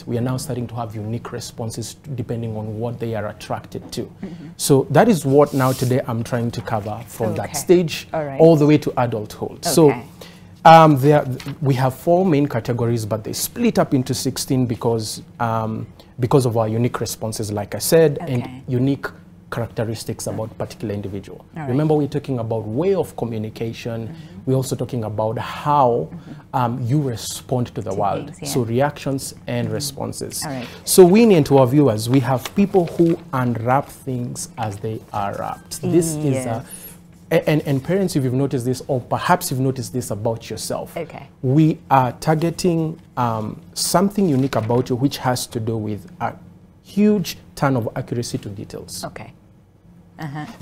we are now starting to have unique responses depending on what they are attracted to. So that is what now today I'm trying to cover from that stage all the way to adulthood. So we have 4 main categories, but they split up into 16 because of our unique responses, like I said, and unique characteristics about particular individual. Remember, we're talking about way of communication. We're also talking about how you respond to the world. So reactions and responses. So Winnie, and to our viewers, we have people who unwrap things as they are wrapped. This is a, and parents, if you've noticed this, or perhaps you've noticed this about yourself, we are targeting something unique about you, which has to do with a huge ton of accuracy to details.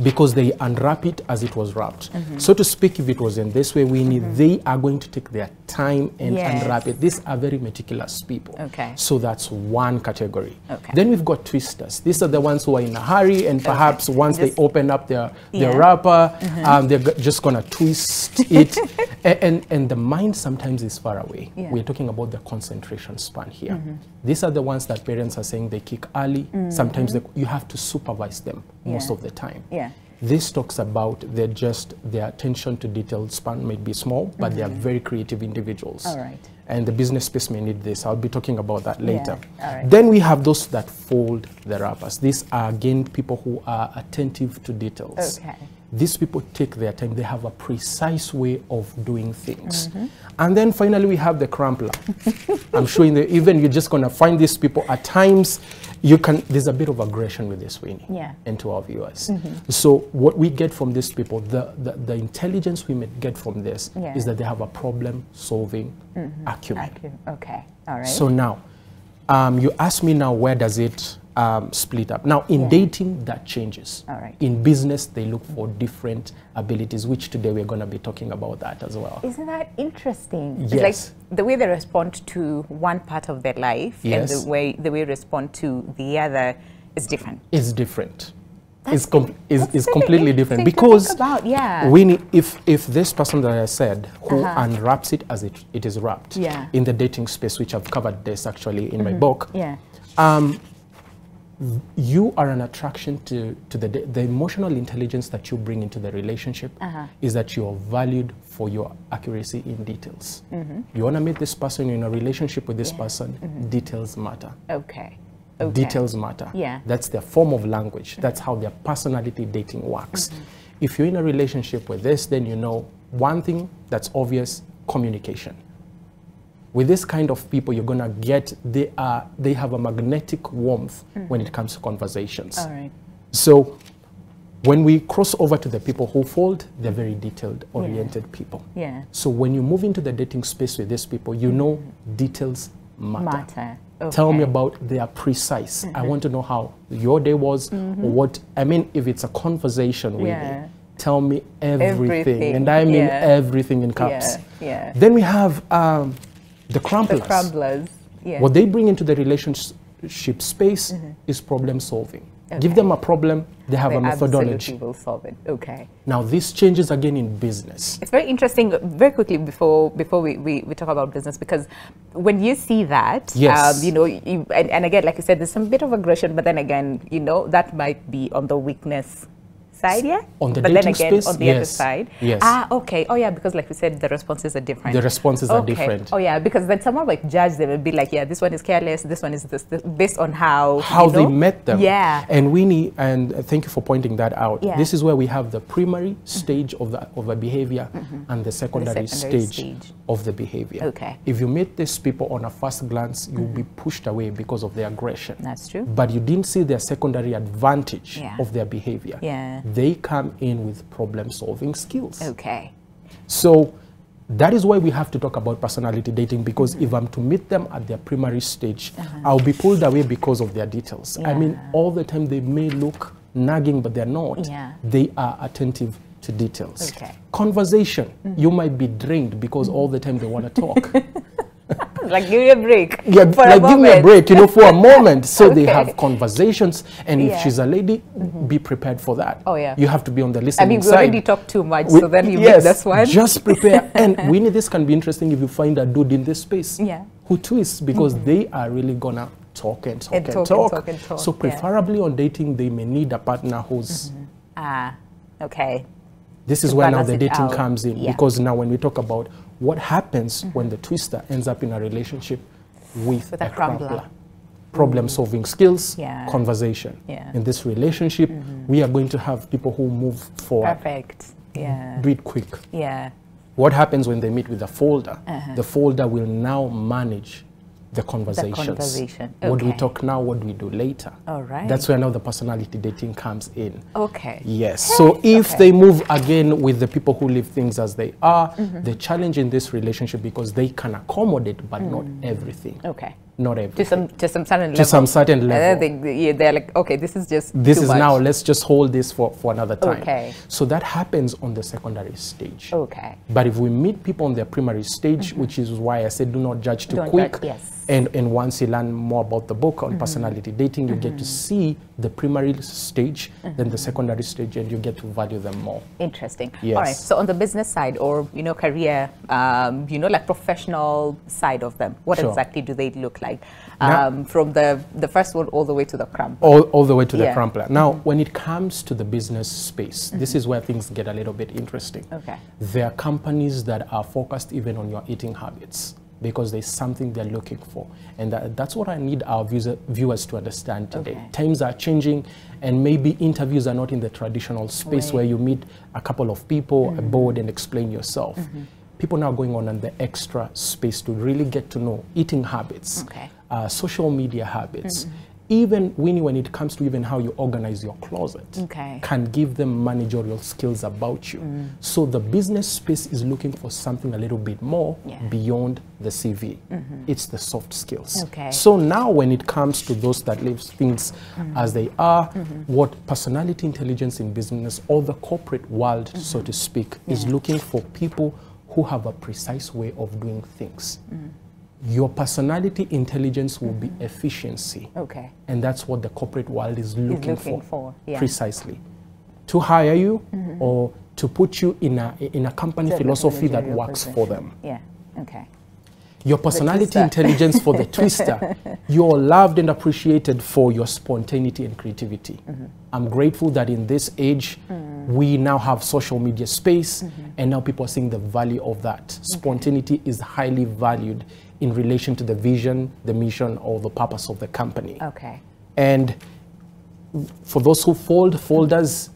Because they unwrap it as it was wrapped. So to speak, if it was in this way, Winnie, they are going to take their time and unwrap it. These are very meticulous people. So that's one category. Then we've got twisters. These are the ones who are in a hurry, and perhaps once they open up their wrapper, they're just gonna twist it. And the mind sometimes is far away. We're talking about the concentration span here. These are the ones that parents are saying they kick early. Sometimes you have to supervise them most of the time. This talks about their attention to detail span may be small, but they are very creative individuals. And the business space may need this. I'll be talking about that later. Then we have those that fold the wrappers. These are again people who are attentive to details. These people take their time. They have a precise way of doing things. And then finally, we have the crumpler. I'm sure even you're just going to find these people at times, there's a bit of aggression with this, Winnie, and to our viewers. So what we get from these people, the intelligence we may get from this is that they have a problem-solving acumen. So now, you ask me now, where does it split up? Now, in dating, that changes. In business, they look for different abilities, which today we're going to be talking about that as well. Isn't that interesting? It's like the way they respond to one part of their life and the way they respond to the other is different. It's different. It's completely different because Winnie, if this person that I said who unwraps it as it is wrapped in the dating space, which I've covered this actually in my book, you are an attraction to the emotional intelligence that you bring into the relationship is that you're valued for your accuracy in details. You want to meet this person, you're in a relationship with this person, details matter. Details matter. That's their form of language. That's how their personality dating works. If you're in a relationship with this, then you know one thing that's obvious: communication. With this kind of people, you're gonna get, they have a magnetic warmth when it comes to conversations. So when we cross over to the people who fold, they're very detailed oriented people. So when you move into the dating space with these people, you know details matter. Tell me about, they are precise. I want to know how your day was, or what, I mean, if it's a conversation with you, tell me everything. And I mean everything in caps. Then we have the crumblers. What they bring into the relationship space is problem solving. Give them a problem, they have a methodology. Will solve it. Now this changes again in business. It's very interesting, very quickly before we talk about business, because when you see that, you know, and again, like you said, there's some bit of aggression, but then again, you know, that might be on the weakness side, on the but dating then again, space, on the other side, because like we said, the responses are different. The responses are different. Because then someone might judge them and be like, this one is careless, this one is this based on how they met them. And Winnie, and thank you for pointing that out. This is where we have the primary stage of a behavior and the secondary stage of the behavior. If you meet these people on a first glance, you'll be pushed away because of their aggression. That's true. But you didn't see their secondary advantage of their behavior. They come in with problem-solving skills. So that is why we have to talk about personality dating, because if I'm to meet them at their primary stage, I'll be pulled away because of their details. I mean, all the time they may look nagging, but they're not. They are attentive to details. Conversation, you might be drained because all the time they want to talk. Like, give me a break. Give me a break, you know, for a moment. So they have conversations, and if she's a lady, be prepared for that. You have to be on the listening side. We already talk too much, so then you make this one. Just prepare. And Winnie, this can be interesting if you find a dude in this space who twists because they are really gonna talk and talk. So preferably on dating, they may need a partner who's... Okay. This is where now the dating comes in, because now when we talk about what happens when the twister ends up in a relationship with a crumpler. Problem-solving skills, conversation. In this relationship, we are going to have people who move forward. Perfect. Do it quick. What happens when they meet with a folder? The folder will now manage the conversations. What do we talk now? What do we do later? All right. That's where now the personality dating comes in. Okay. Yes. So if they move again with the people who leave things as they are, the challenge in this relationship, because they can accommodate, but not everything. Okay. Not everything. To some certain level. To some certain level. They're like, okay, this is just this too is much. Now, let's just hold this for another time. Okay. So that happens on the secondary stage. Okay. But if we meet people on their primary stage, which is why I said do not judge too quick. Judge, yes. And once you learn more about the book on personality dating, you get to see the primary stage, then the secondary stage, and you get to value them more. Interesting. Yes. All right. So on the business side, or career, like professional side of them, what exactly do they look like? From the first one all the way to the crumpler. All the way to the crumpler. Now, when it comes to the business space, this is where things get a little bit interesting. Okay. There are companies that are focused even on your eating habits, because there's something they're looking for. And that's what I need our viewers to understand today. Okay. Times are changing, and maybe interviews are not in the traditional space where you meet a couple of people, a board, and explain yourself. People now going on the extra space to really get to know eating habits, social media habits. Even when it comes to even how you organize your closet, can give them managerial skills about you. So the business space is looking for something a little bit more beyond the CV. It's the soft skills. So now when it comes to those that leave things as they are, what personality intelligence in business, or the corporate world, so to speak, is looking for people who have a precise way of doing things. Your personality intelligence will be efficiency. And that's what the corporate world is looking for. Precisely. To hire you or to put you in a company philosophy that works for them. Your personality intelligence for the twister, you're loved and appreciated for your spontaneity and creativity. I'm grateful that in this age, we now have social media space, and now people are seeing the value of that. Spontaneity is highly valued in relation to the vision, the mission, or the purpose of the company. And for those who fold folders,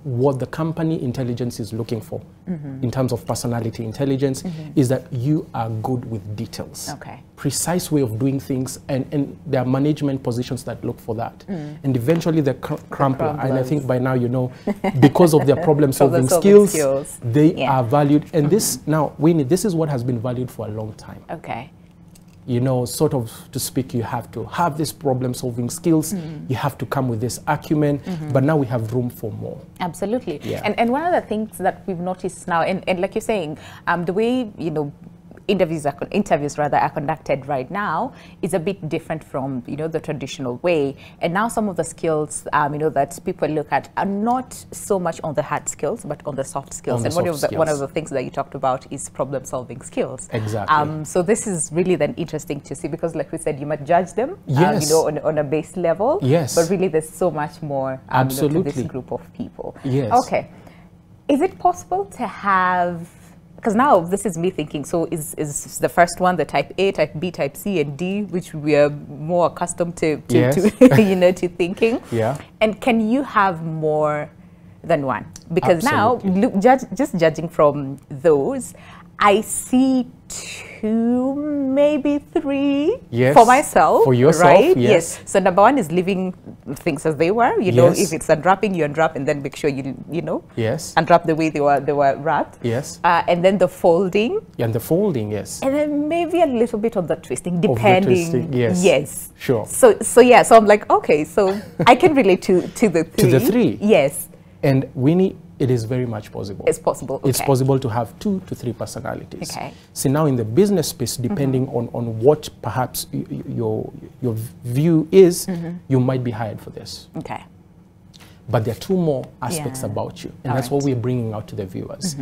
what the company intelligence is looking for in terms of personality intelligence is that you are good with details. Precise way of doing things, and there are management positions that look for that. And eventually the crumpler, and I think by now you know, because of their problem-solving skills, they are valued. And this, now, Winnie, this is what has been valued for a long time. You know, sort of to speak, you have to have this problem-solving skills. You have to come with this acumen. But now we have room for more. Absolutely. And one of the things that we've noticed now, and like you're saying, the way, interviews are conducted right now is a bit different from the traditional way. And now some of the skills that people look at are not so much on the hard skills but on the soft skills. And one of the things that you talked about is problem solving skills. So this is really then interesting to see, because like we said, you might judge them on a base level, but really there's so much more to this group of people. Okay, is it possible to have, because now this is me thinking, so is the first one the type A, type B, type C, and D, which we are more accustomed to to thinking. And can you have more than one? Because now, just judging from those, I see 2, maybe 3 for myself. For yourself, right? So number 1 is leaving things as they were. If it's unwrapping, you unwrap, and then make sure you unwrap the way they were wrapped. And then the folding. And the folding, And then maybe a little bit on the twisting, depending. Sure. So I'm like, okay, so I can relate to the 3. To the 3. And Winnie, it is very much possible. It's possible. It's possible to have 2 to 3 personalities. See, now in the business space, depending on what perhaps your view is, you might be hired for this. But there are 2 more aspects about you, and that's what we're bringing out to the viewers.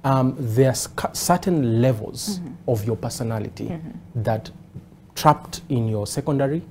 There's certain levels of your personality that trapped in your secondary